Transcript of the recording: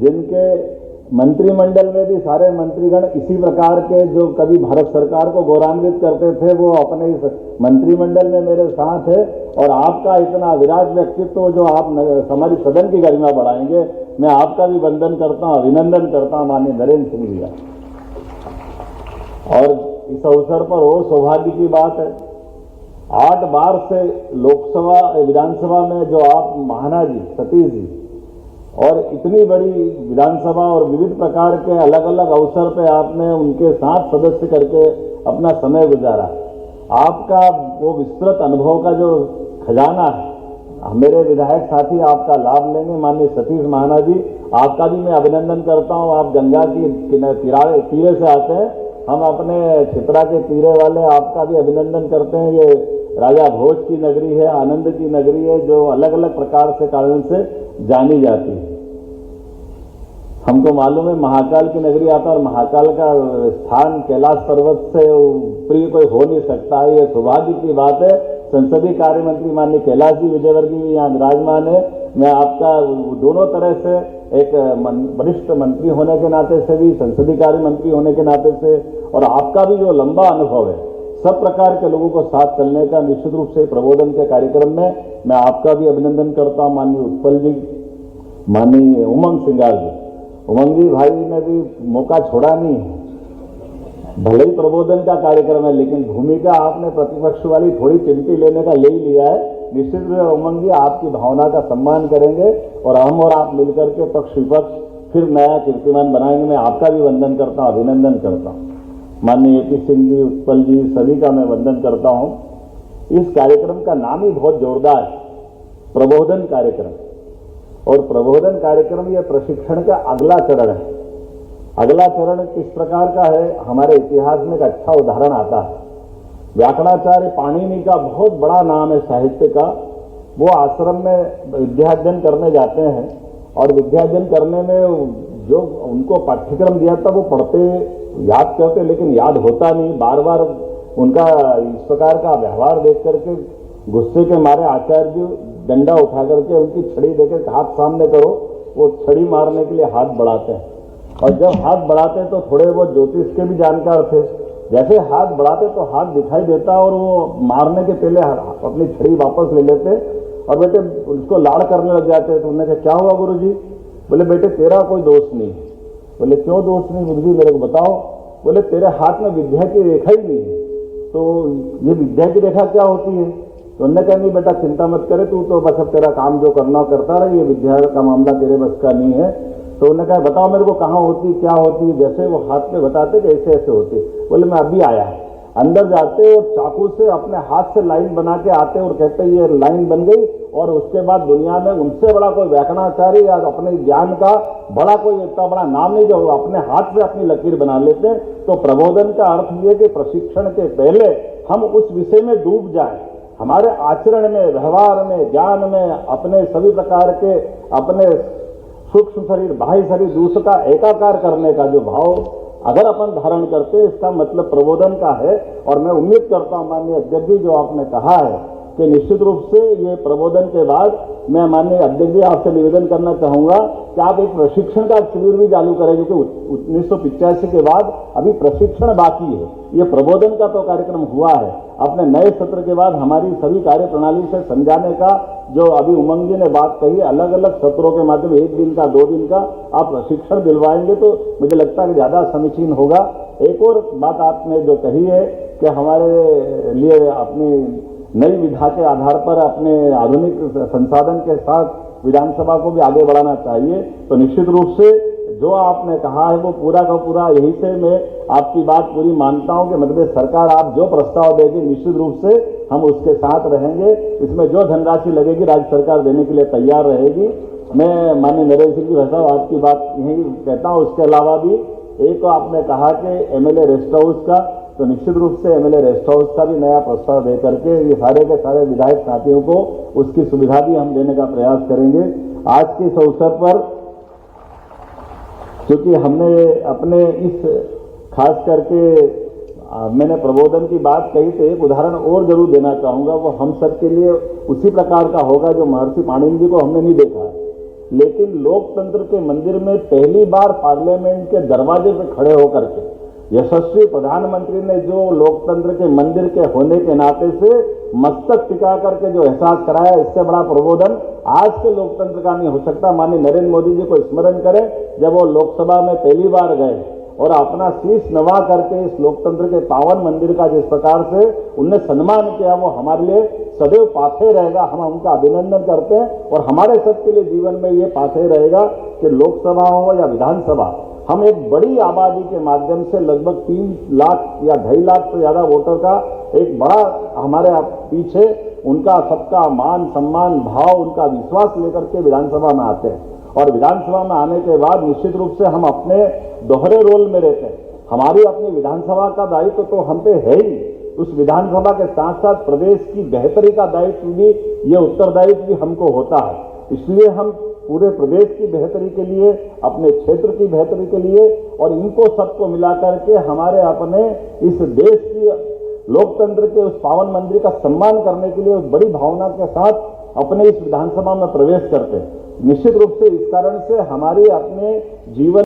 जिनके मंत्रिमंडल में भी सारे मंत्रीगण इसी प्रकार के जो कभी भारत सरकार को गौरवान्वित करते थे, वो अपने इस मंत्रिमंडल में मेरे साथ है। और आपका इतना विराट व्यक्तित्व जो आप हमारी सदन की गरिमा बढ़ाएंगे, मैं आपका भी वंदन करता हूं, अभिनंदन करता हूं माननीय नरेंद्र सिंह जी का। और इस अवसर पर और सौभाग्य की बात है, 8 बार से लोकसभा विधानसभा में जो आप महाना जी सतीश जी, और इतनी बड़ी विधानसभा और विविध प्रकार के अलग अलग अवसर पे आपने उनके साथ सदस्य करके अपना समय गुजारा। आपका वो विस्तृत अनुभव का जो खजाना है, मेरे विधायक साथी आपका लाभ लेंगे। माननीय सतीश महाना जी, आपका भी मैं अभिनंदन करता हूं। आप गंगा की तीरे से आते हैं, हम अपने छितरा के तीरे वाले आपका भी अभिनंदन करते हैं। ये राजा भोज की नगरी है, आनंद की नगरी है, जो अलग अलग प्रकार से कारण से जानी जाती है। हमको मालूम है महाकाल की नगरी आता है, और महाकाल का स्थान कैलाश पर्वत से प्रिय कोई हो नहीं सकता है। ये सौभाग्य की बात है। संसदीय कार्य मंत्री माननीय कैलाश जी विजयवर्गीय भी यहाँ विराजमान है। मैं आपका दोनों तरह से, एक वरिष्ठ मंत्री होने के नाते से भी, संसदीय कार्य मंत्री होने के नाते से, और आपका भी जो लंबा अनुभव है सब प्रकार के लोगों को साथ चलने का, निश्चित रूप से प्रबोधन के कार्यक्रम में मैं आपका भी अभिनंदन करता हूं। माननीय उत्पल जी, माननीय उमंग सिंगार जी, उमंग जी भाई ने भी मौका छोड़ा नहीं है। भले ही प्रबोधन का कार्यक्रम है, लेकिन भूमिका आपने प्रतिपक्ष वाली थोड़ी चिमटी लेने का ले ही लिया है। निश्चित रूप से उमंग जी आपकी भावना का सम्मान करेंगे, और हम और आप मिलकर के पक्ष विपक्ष फिर नया कीर्तिमान बनाएंगे। मैं आपका भी वंदन करता हूं, अभिनंदन करता हूं। माननीय AP सिंह जी, उत्पल जी, सभी का मैं वंदन करता हूं। इस कार्यक्रम का नाम ही बहुत जोरदार है, प्रबोधन कार्यक्रम। और प्रबोधन कार्यक्रम यह प्रशिक्षण का अगला चरण है। अगला चरण किस प्रकार का है, हमारे इतिहास में एक अच्छा उदाहरण आता है। व्याकरणाचार्य पाणिनि का बहुत बड़ा नाम है साहित्य का। वो आश्रम में विद्यार्जन करने जाते हैं, और विद्यार्जन करने में जो उनको पाठ्यक्रम दिया था वो पढ़ते, याद करते, लेकिन याद होता नहीं। बार बार उनका इस प्रकार का व्यवहार देख करके गुस्से के मारे आचार्य जी डंडा उठा करके उनकी छड़ी देकर हाथ सामने करो, वो छड़ी मारने के लिए हाथ बढ़ाते हैं। और जब हाथ बढ़ाते तो थोड़े वो ज्योतिष के भी जानकार थे, जैसे हाथ बढ़ाते तो हाथ दिखाई देता, और वो मारने के पहले अपनी छड़ी वापस ले लेते और बेटे उसको लाड़ करने लग जाते। तो उन्होंने कहा क्या हुआ गुरुजी? बोले बेटे तेरा कोई दोष नहीं है। बोले क्यों दोष नहीं गुरुजी, मेरे को बताओ। बोले तेरे हाथ में विद्या की रेखा ही नहीं है। तो ये विद्या की रेखा क्या होती है? तो उन्होंने कहा नहीं बेटा चिंता मत करे, तू तो बस अब तेरा काम जो करना करता रहे, ये विद्या का मामला तेरे बस का नहीं है। तो उन्होंने कहा बताओ मेरे को कहाँ होती, क्या होती है? जैसे वो हाथ पे बताते कि ऐसे ऐसे होती। बोले मैं अभी आया। अंदर जाते और चाकू से अपने हाथ से लाइन बना के आते और कहते ये लाइन बन गई। और उसके बाद दुनिया में उनसे बड़ा कोई व्याकरणाचार्य या अपने ज्ञान का बड़ा कोई इतना बड़ा नाम नहीं, जो अपने हाथ से अपनी लकीर बना लेते हैं। तो प्रबोधन का अर्थ ये कि प्रशिक्षण के पहले हम उस विषय में डूब जाएं, हमारे आचरण में, व्यवहार में, ज्ञान में, अपने सभी प्रकार के अपने सूक्ष्म शरीर, बाह्य शरीर, दूसरे का एकाकार करने का जो भाव अगर अपन धारण करते हैं, इसका मतलब प्रबोधन का है। और मैं उम्मीद करता हूं माननीय अध्यक्ष जी, जो आपने कहा है कि निश्चित रूप से ये प्रबोधन के बाद मैं माननीय अध्यक्ष जी आपसे निवेदन करना चाहूंगा कि आप एक प्रशिक्षण का शिविर भी चालू करें, क्योंकि 1985 के बाद अभी प्रशिक्षण बाकी है। ये प्रबोधन का तो कार्यक्रम हुआ है, अपने नए सत्र के बाद हमारी सभी कार्य प्रणाली से समझाने का जो अभी उमंग जी ने बात कही, अलग अलग सत्रों के माध्यम 1 दिन का 2 दिन का आप प्रशिक्षण दिलवाएंगे तो मुझे लगता है कि ज्यादा समीचीन होगा। एक और बात आपने जो कही है कि हमारे लिए अपनी नई विधा के आधार पर अपने आधुनिक संसाधन के साथ विधानसभा को भी आगे बढ़ाना चाहिए। तो निश्चित रूप से जो आपने कहा है वो पूरा का पूरा, यही से मैं आपकी बात पूरी मानता हूं कि मध्य सरकार आप जो प्रस्ताव देगी निश्चित रूप से हम उसके साथ रहेंगे। इसमें जो धनराशि लगेगी राज्य सरकार देने के लिए तैयार रहेगी। मैं माननीय नरेंद्र सिंह जी साहब आपकी बात यही कहता हूं। उसके अलावा भी एक आपने कहा कि MLA रेस्ट हाउस का, तो निश्चित रूप से MLA रेस्ट हाउस का भी नया प्रस्ताव दे करके ये सारे के सारे विधायक साथियों को उसकी सुविधा भी हम देने का प्रयास करेंगे। आज के इस अवसर पर क्योंकि हमने अपने इस खास करके मैंने प्रबोधन की बात कही, तो एक उदाहरण और जरूर देना चाहूंगा। वो हम सब के लिए उसी प्रकार का होगा जो महर्षि पाणिनि जी को हमने नहीं देखा। लेकिन लोकतंत्र के मंदिर में पहली बार पार्लियामेंट के दरवाजे पे खड़े होकर के यशस्वी प्रधानमंत्री ने जो लोकतंत्र के मंदिर के होने के नाते से मस्तक टिका करके जो एहसास कराया, इससे बड़ा प्रबोधन आज के लोकतंत्र का नहीं हो सकता। माननीय नरेंद्र मोदी जी को स्मरण करें, जब वो लोकसभा में पहली बार गए और अपना शीश नवा करके इस लोकतंत्र के पावन मंदिर का जिस प्रकार से उनने सम्मान किया, वो हमारे लिए सदैव पाथे रहेगा। हम उनका अभिनंदन करते हैं और हमारे सबके लिए जीवन में ये पाथे रहेगा कि लोकसभा हो या विधानसभा, हम एक बड़ी आबादी के माध्यम से लगभग 3 लाख या 2.5 लाख से ज्यादा वोटर का एक बड़ा हमारे पीछे उनका सबका मान सम्मान भाव, उनका विश्वास लेकर के विधानसभा में आते हैं। और विधानसभा में आने के बाद निश्चित रूप से हम अपने दोहरे रोल में रहते हैं। हमारी अपनी विधानसभा का दायित्व तो हम पे है ही, उस विधानसभा के साथ साथ प्रदेश की बेहतरी का दायित्व भी, ये उत्तरदायित्व भी हमको होता है। इसलिए हम पूरे प्रदेश की बेहतरी के लिए, अपने क्षेत्र की बेहतरी के लिए और इनको सबको मिलाकर के हमारे अपने इस देश की लोकतंत्र के उस पावन मंदिर का सम्मान करने के लिए उस बड़ी भावना के साथ अपने इस विधानसभा में प्रवेश करते हैं। निश्चित रूप से इस कारण से हमारी अपने जीवन